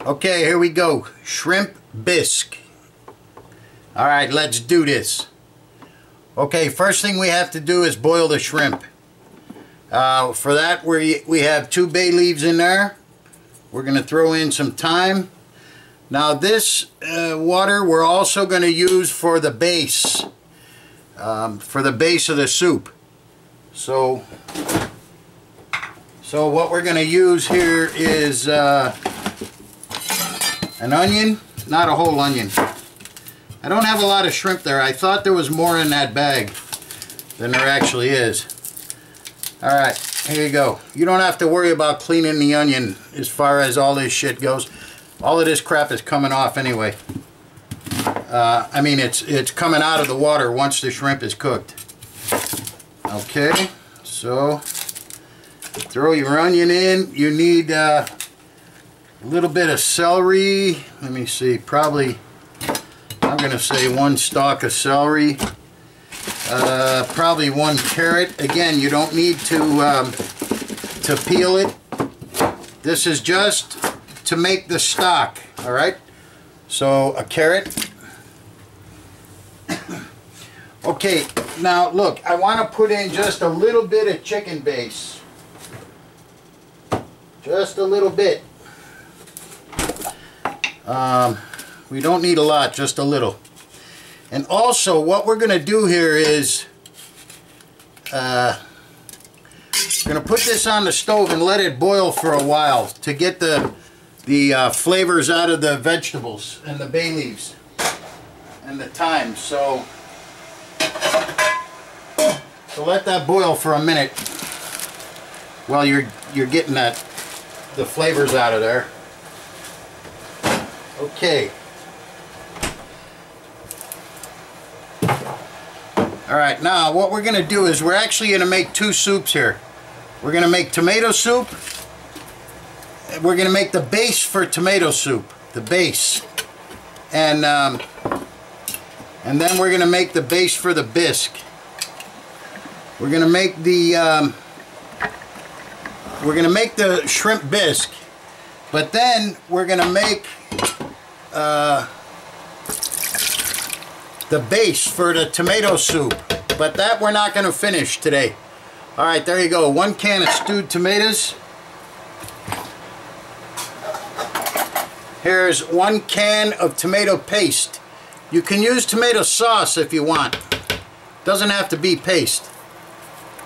Okay, here we go. Shrimp bisque. Alright, let's do this. Okay, first thing we have to do is boil the shrimp. For that, we have 2 bay leaves in there. We're going to throw in some thyme. Now this water we're also going to use for the base. For the base of the soup. So what we're going to use here is an onion, not a whole onion. I don't have a lot of shrimp there. I thought there was more in that bag than there actually is. Alright, here you go. You don't have to worry about cleaning the onion as far as all this shit goes. All of this crap is coming off anyway. I mean, it's coming out of the water once the shrimp is cooked. Okay, so throw your onion in. You need a little bit of celery. Let me see, probably, I'm going to say 1 stalk of celery. Probably 1 carrot. Again, you don't need to peel it. This is just to make the stock. All right. So a carrot. Okay. Now look, I want to put in just a little bit of chicken base. Just a little bit. We don't need a lot, just a little. And also, what we're going to do here is we're going to put this on the stove and let it boil for a while to get the flavors out of the vegetables and the bay leaves and the thyme. So let that boil for a minute while you're getting the flavors out of there. Okay. Alright, now what we're going to do is we're actually going to make 2 soups here. We're going to make tomato soup. We're going to make the base for tomato soup. The base. And then we're going to make the base for the bisque. We're going to make the shrimp bisque. But then we're going to make the base for the tomato soup, but that we're not going to finish today. Alright, there you go. 1 can of stewed tomatoes. Here's 1 can of tomato paste. You can use tomato sauce if you want. Doesn't have to be paste.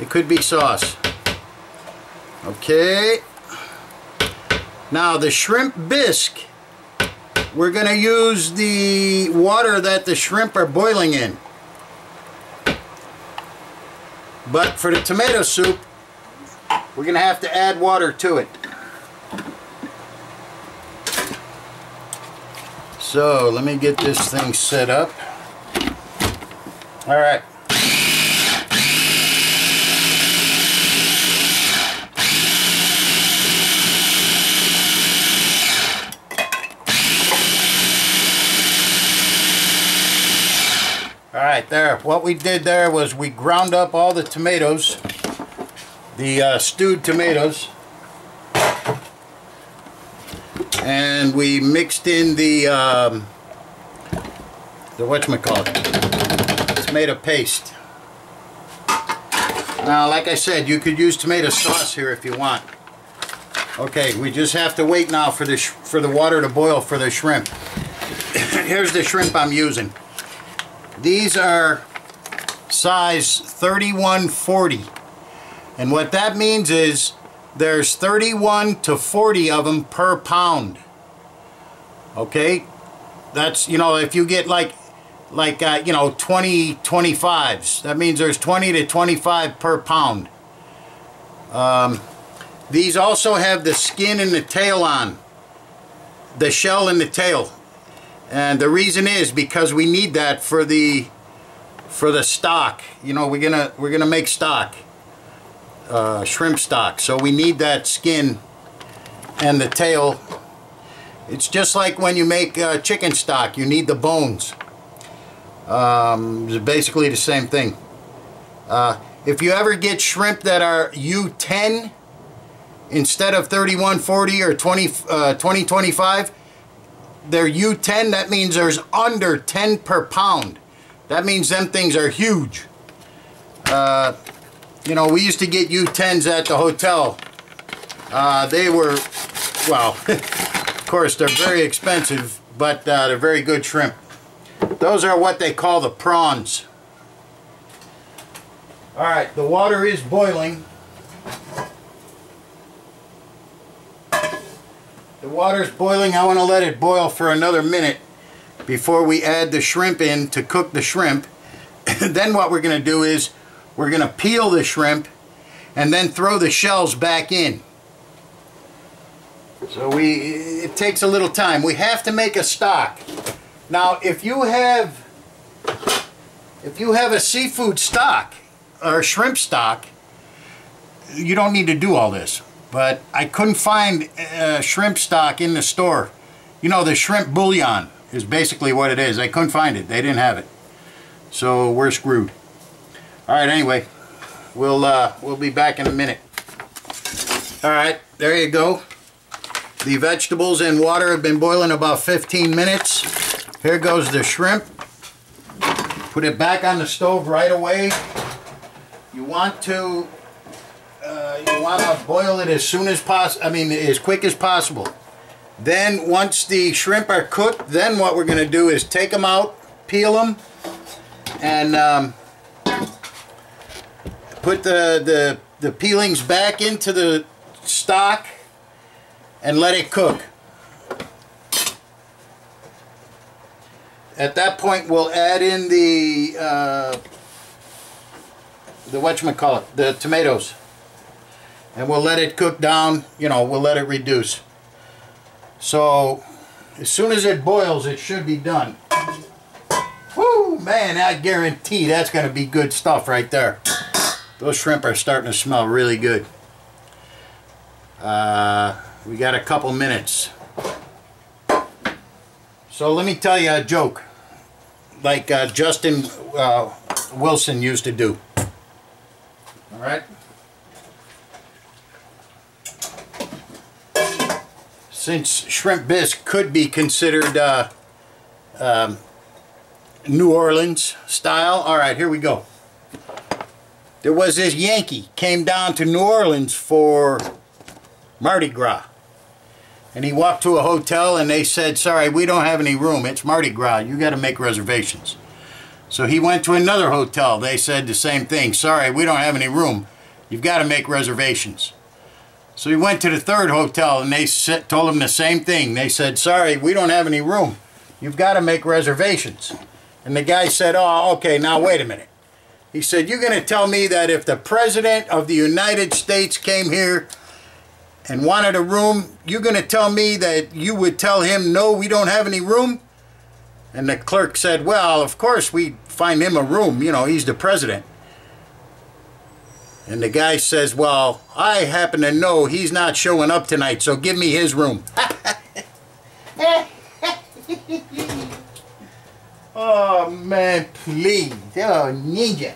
It could be sauce. Okay. Now the shrimp bisque, we're going to use the water that the shrimp are boiling in. But for the tomato soup, we're going to have to add water to it. So let me get this thing set up. Alright. Alright, there. What we did there was we ground up all the tomatoes, the stewed tomatoes, and we mixed in the whatchamacallit, tomato paste. Now, like I said, you could use tomato sauce here if you want. Okay, we just have to wait now for the water to boil for the shrimp. Here's the shrimp I'm using. These are size 3140, and what that means is there's 31 to 40 of them per pound. Okay, that's, you know, if you get like 25s, that means there's 20 to 25 per pound. These also have the skin and the tail on, the shell and the tail. And the reason is because we need that for the stock. You know, we're gonna make stock, shrimp stock. So we need that skin and the tail. It's just like when you make chicken stock. You need the bones. It's basically the same thing. If you ever get shrimp that are U10 instead of 3140 or 2025. they're U10, that means there's under 10 per pound. That means them things are huge. You know, we used to get U10s at the hotel. They were, well, of course they're very expensive, but they're very good shrimp. Those are what they call the prawns. Alright, the water is boiling. The water's boiling. I want to let it boil for another minute before we add the shrimp in to cook the shrimp. Then what we're going to do is we're going to peel the shrimp and then throw the shells back in. So it takes a little time. We have to make a stock. Now if you have a seafood stock or shrimp stock, you don't need to do all this. But I couldn't find shrimp stock in the store. You know, the shrimp bouillon is basically what it is. I couldn't find it. They didn't have it. So we're screwed. Alright, anyway, we'll be back in a minute. Alright, there you go. The vegetables and water have been boiling about 15 minutes. Here goes the shrimp. Put it back on the stove right away. You want to boil it as soon as possible. I mean, as quick as possible. Then once the shrimp are cooked, then what we're going to do is take them out, peel them, and put the peelings back into the stock and let it cook. At that point, we'll add in the whatchamacallit, the tomatoes. And we'll let it cook down, you know, we'll let it reduce. So, as soon as it boils, it should be done. Woo, man, I guarantee that's going to be good stuff right there. Those shrimp are starting to smell really good. We got a couple minutes. So let me tell you a joke, like Justin Wilson used to do. All right. Since shrimp bisque could be considered New Orleans style, all right, here we go. There was this Yankee came down to New Orleans for Mardi Gras. And he walked to a hotel and they said, sorry, we don't have any room. It's Mardi Gras. You got to make reservations. So he went to another hotel. They said the same thing. Sorry, we don't have any room. You've got to make reservations. So he went to the third hotel and they told him the same thing. They said, sorry, we don't have any room. You've got to make reservations. And the guy said, oh, okay, now wait a minute. He said, you're going to tell me that if the President of the United States came here and wanted a room, you're going to tell me that you would tell him, no, we don't have any room? And the clerk said, well, of course we'd find him a room. You know, he's the president. And the guy says, well, I happen to know he's not showing up tonight, so give me his room. Oh, man, please. Oh, ninja.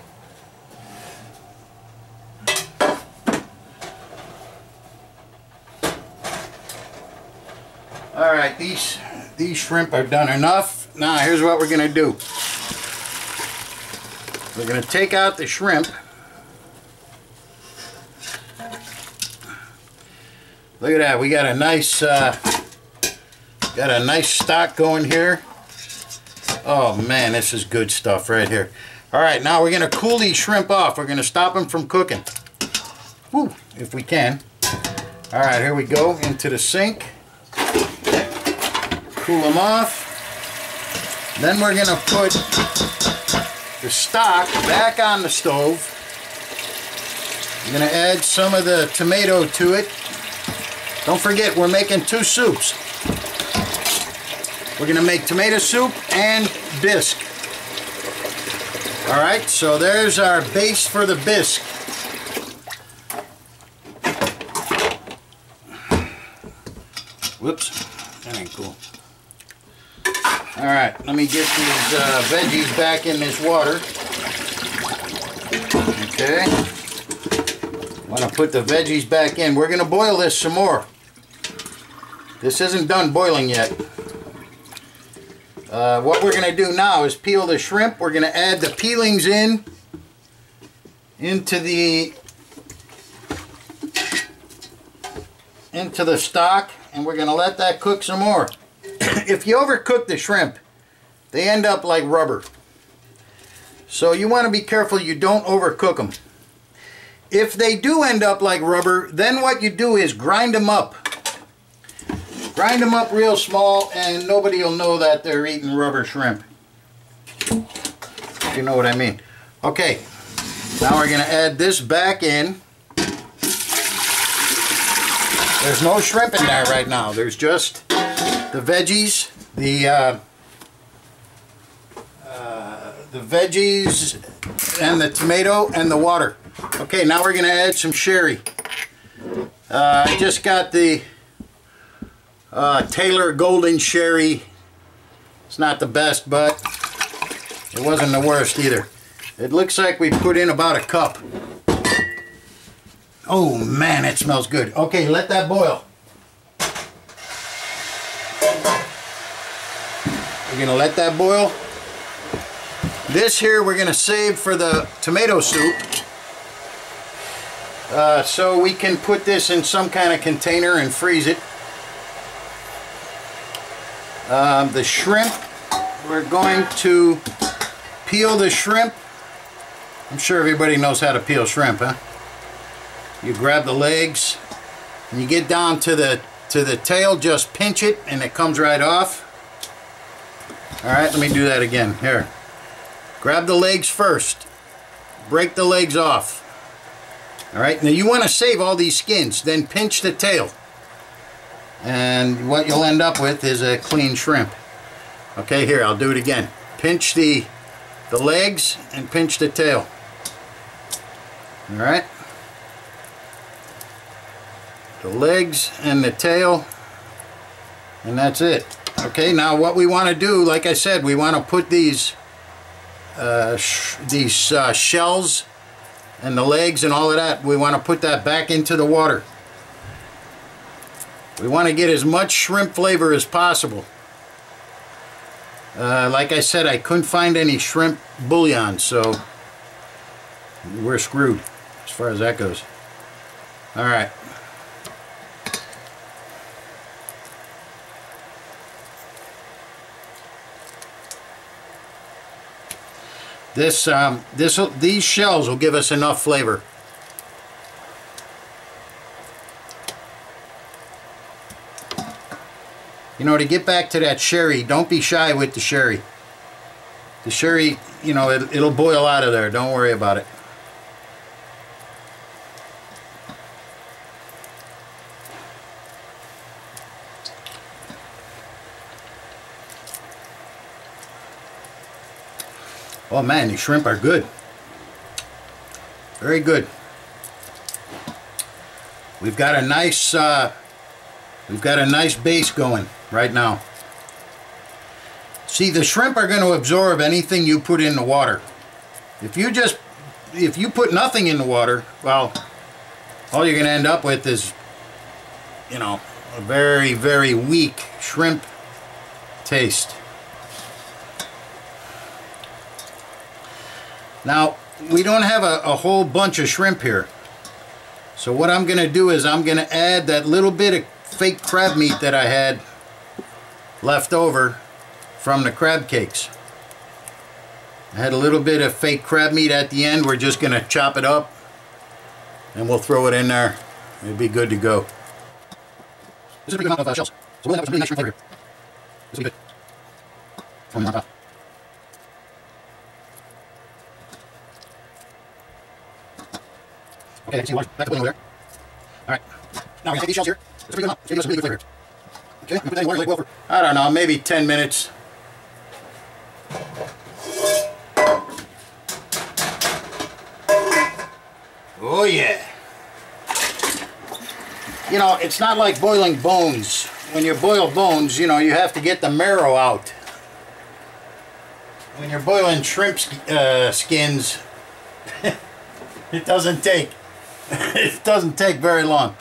All right, these shrimp are done enough. Now, here's what we're going to do. We're going to take out the shrimp. Look at that. We got a nice stock going here. Oh man, this is good stuff right here. All right, now we're going to cool these shrimp off. We're going to stop them from cooking. Woo, if we can. All right, here we go into the sink. Cool them off. Then we're going to put the stock back on the stove. I'm going to add some of the tomato to it. Don't forget, we're making two soups. We're going to make tomato soup and bisque. Alright, so there's our base for the bisque. Whoops, that ain't cool. Alright, let me get these veggies back in this water. Okay. I'm going to put the veggies back in. We're going to boil this some more. This isn't done boiling yet. What we're going to do now is peel the shrimp. We're going to add the peelings into the stock, and we're going to let that cook some more. If you overcook the shrimp, they end up like rubber. So you want to be careful you don't overcook them. If they do end up like rubber, then what you do is grind them up. Grind them up real small, and nobody will know that they're eating rubber shrimp. If you know what I mean. Okay, now we're going to add this back in. There's no shrimp in there right now. There's just the veggies, the veggies and the tomato and the water. Okay, now we're going to add some sherry. I just got the Taylor Golden Sherry. It's not the best, but it wasn't the worst either. It looks like we put in about a cup. Oh man, it smells good. Okay, let that boil. We're going to let that boil. This here we're going to save for the tomato soup. So we can put this in some kind of container and freeze it. The shrimp, we're going to peel the shrimp. I'm sure everybody knows how to peel shrimp, huh? You grab the legs, and you get down to the tail, just pinch it, and it comes right off. Alright, let me do that again. Here. Grab the legs first. Break the legs off. Alright, now you want to save all these skins, then pinch the tail. And what you'll end up with is a clean shrimp. Okay, here, I'll do it again. Pinch the legs and pinch the tail. Alright. The legs and the tail, and that's it. Okay, now what we want to do, like I said, we want to put these shells and the legs and all of that, we want to put that back into the water. We want to get as much shrimp flavor as possible. Like I said, I couldn't find any shrimp bouillon, so we're screwed as far as that goes. Alright. These shells will give us enough flavor. You know, to get back to that sherry, don't be shy with the sherry. The sherry, you know, it'll boil out of there. Don't worry about it. Oh man, these shrimp are good. Very good. We've got a nice base going right now. See, the shrimp are going to absorb anything you put in the water. If you put nothing in the water, well, all you're going to end up with is, you know, a very, very weak shrimp taste. Now, we don't have a whole bunch of shrimp here. So what I'm going to do is I'm going to add that little bit of fake crab meat that I had left over from the crab cakes. I had a little bit of fake crab meat at the end. We're just going to chop it up and we'll throw it in there. It'll be good to go. This is a big amount of shells. So we'll have some really nice shrimp flavor here. This will be good. From the top. Okay, I can see the back over there. Alright. Now we're going to take these shells here. Let's bring them up. It's going to give us a really good flavor here. Okay, we'll put that in the water like well for, I don't know, maybe 10 minutes. Oh yeah. You know, it's not like boiling bones. When you boil bones, you know, you have to get the marrow out. When you're boiling shrimp skins, it doesn't take very long.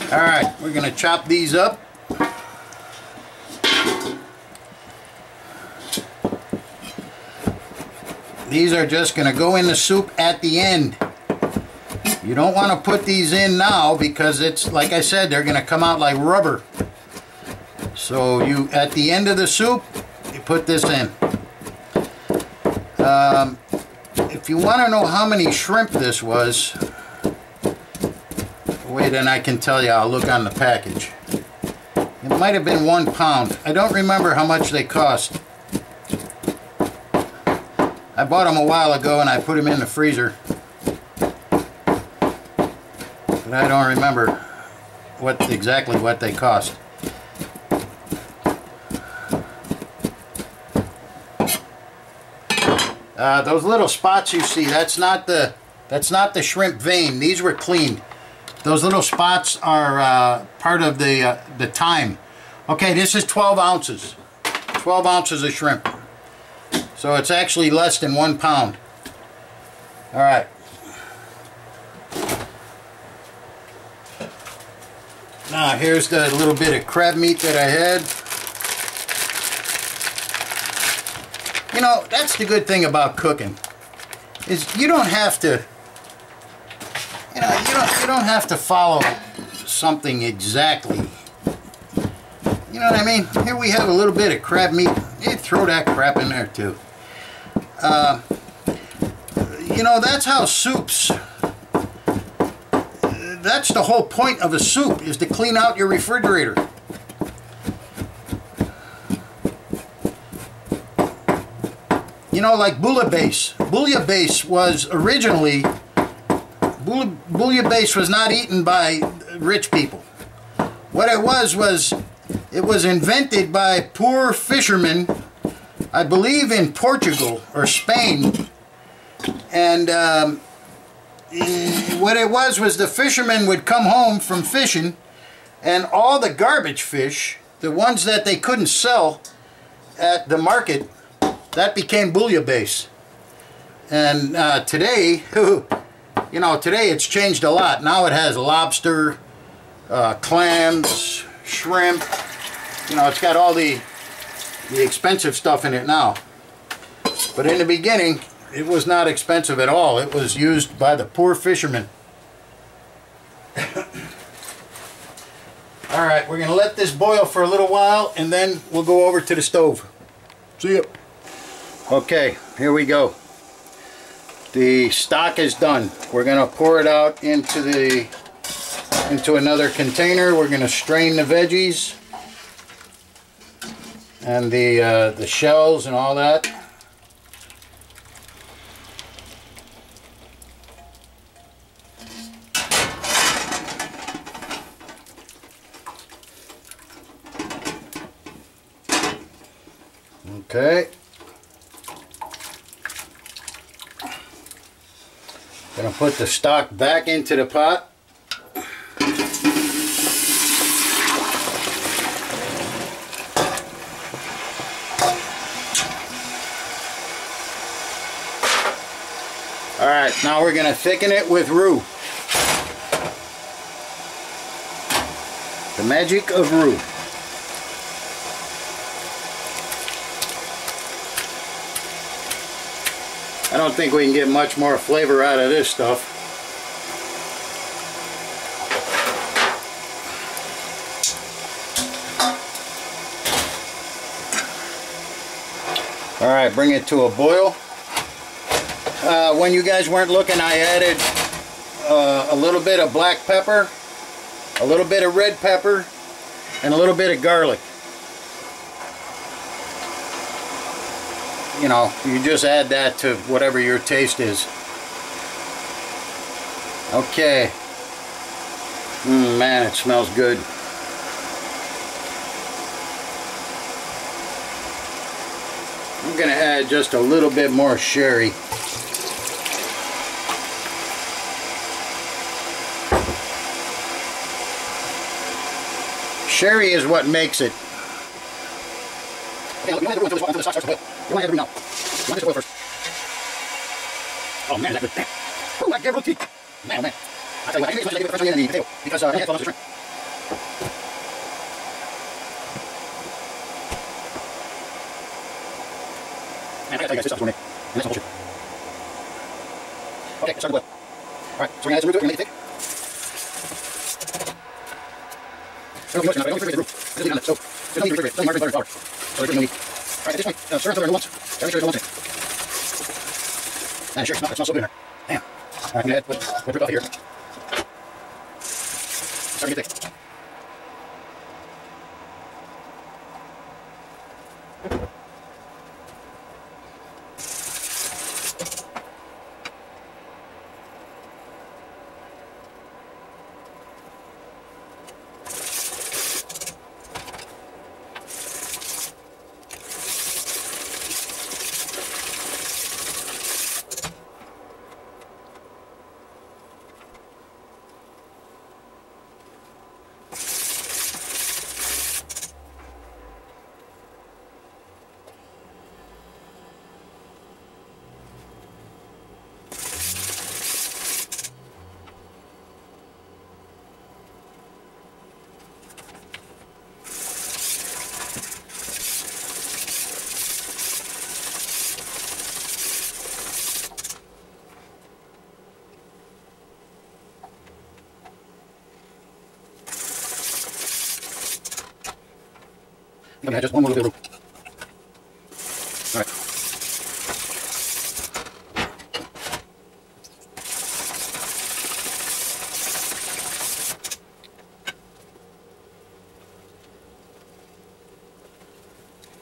Alright, we're going to chop these up. these are just going to go in the soup at the end. You don't want to put these in now because it's, like I said, they're going to come out like rubber. So you, at the end of the soup, you put this in. If you want to know how many shrimp this was, wait, and I can tell you, I'll look on the package. It might have been 1 pound. I don't remember how much they cost. I bought them a while ago and I put them in the freezer. But I don't remember exactly what they cost. Those little spots you see, that's not the shrimp vein. These were cleaned. Those little spots are part of the thyme. Okay, this is 12 ounces. 12 ounces of shrimp. So it's actually less than 1 pound. All right. Now here's the little bit of crab meat that I had. You know, that's the good thing about cooking, is you don't have to, you know, you don't have to follow something exactly. You know what I mean? Here we have a little bit of crab meat. You throw that crap in there too. You know, that's how soups, that's the whole point of a soup, is to clean out your refrigerator. You know, like bouillabaisse. Bouillabaisse was originally, bouillabaisse was not eaten by rich people. What it was it was invented by poor fishermen, I believe in Portugal or Spain. And what it was the fishermen would come home from fishing, and all the garbage fish, the ones that they couldn't sell at the market, that became bouillabaisse. And today, you know, today it's changed a lot. Now it has lobster, clams, shrimp. You know, it's got all the expensive stuff in it now. But in the beginning, it was not expensive at all. It was used by the poor fishermen. Alright, we're going to let this boil for a little while, and then we'll go over to the stove. See ya. Okay, here we go. The stock is done. We're going to pour it out into another container. We're going to strain the veggies and the shells and all that. Okay. Gonna put the stock back into the pot. Alright, now we're gonna thicken it with roux. The magic of roux. I don't think we can get much more flavor out of this stuff. Alright, bring it to a boil. When you guys weren't looking, I added a little bit of black pepper, a little bit of red pepper, and a little bit of garlic. You know, you just add that to whatever your taste is. Okay. Man, it smells good. I'm going to add just a little bit more sherry. Sherry is what makes it. Okay, look, you want to do until the stock starts to boil. You want to do now. You want this to boil first. Oh man, is that good? Oh, I get roti. Man, oh man. I'll tell you what, I think it's much like the first one in the potato, because I had 12 ounces of shrimp. Man, I gotta tell you guys, this stuff's gourmet. And that's some bullshit. Alright, so we're going to add some roux to it. We're going to make it thick. I don't know if you noticed or not, but I don't refrigerate the roux. I just leave it on the stove. There's no need to refrigerate it. It's only margarine, butter, and flour. So there's really no need. Alright, at this point, stir until there are no lumps. Gotta make sure there's no lumps in it. Man, sure, it smells so good in there. Damn. Alright, I'm going to add what drip off here. Starting to get thick. I'm going to add just one more little bit of roux. Alright.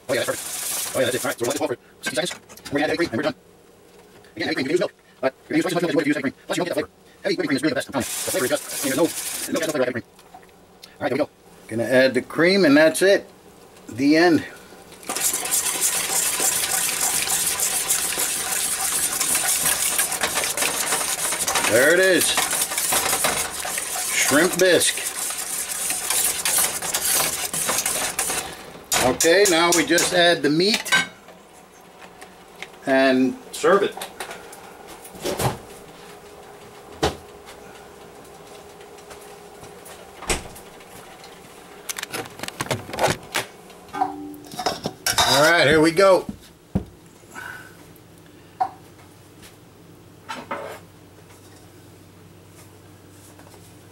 Oh yeah, that's perfect. Oh yeah, that's it. Alright, so we'll let this boil for 60 seconds. And we're going to add heavy cream, and we're done. Again, heavy cream, you can use milk. But you're going to use twice as much milk as you would use heavy cream. Plus you don't get that flavor. Heavy whipping cream is really the best, I'm telling you. The flavor is just, I mean, there's no milk has no flavor like heavy cream. Alright, there we go. Gonna add the cream, and that's it. The end. There it is. Shrimp bisque. Okay, now we just add the meat and serve it. All right, here we go.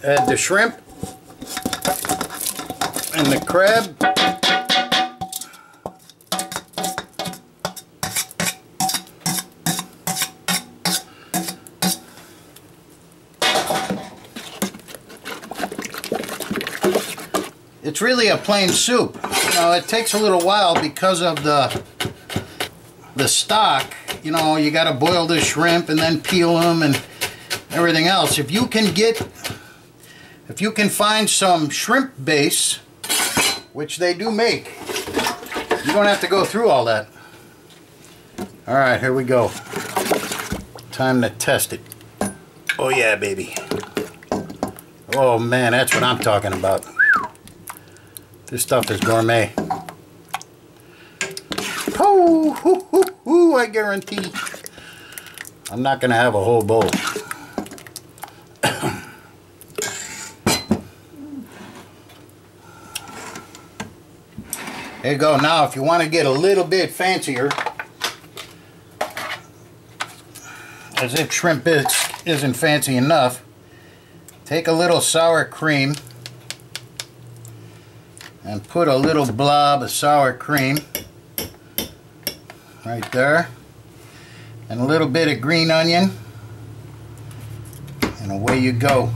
Add the shrimp and the crab. It's really a plain soup. You know, it takes a little while because of the stock. You know, you got to boil the shrimp and then peel them and everything else. If you can find some shrimp base, which they do make, you don't have to go through all that. All right, here we go. Time to test it. Oh yeah, baby. Oh man, that's what I'm talking about. This stuff is gourmet. Oh, hoo, hoo, hoo, I guarantee. I'm not going to have a whole bowl. There you go. Now, if you want to get a little bit fancier, as if shrimp bisque isn't fancy enough, take a little sour cream and put a little blob of sour cream right there, and a little bit of green onion, and away you go.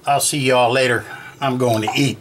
I'll see y'all later. I'm going to eat.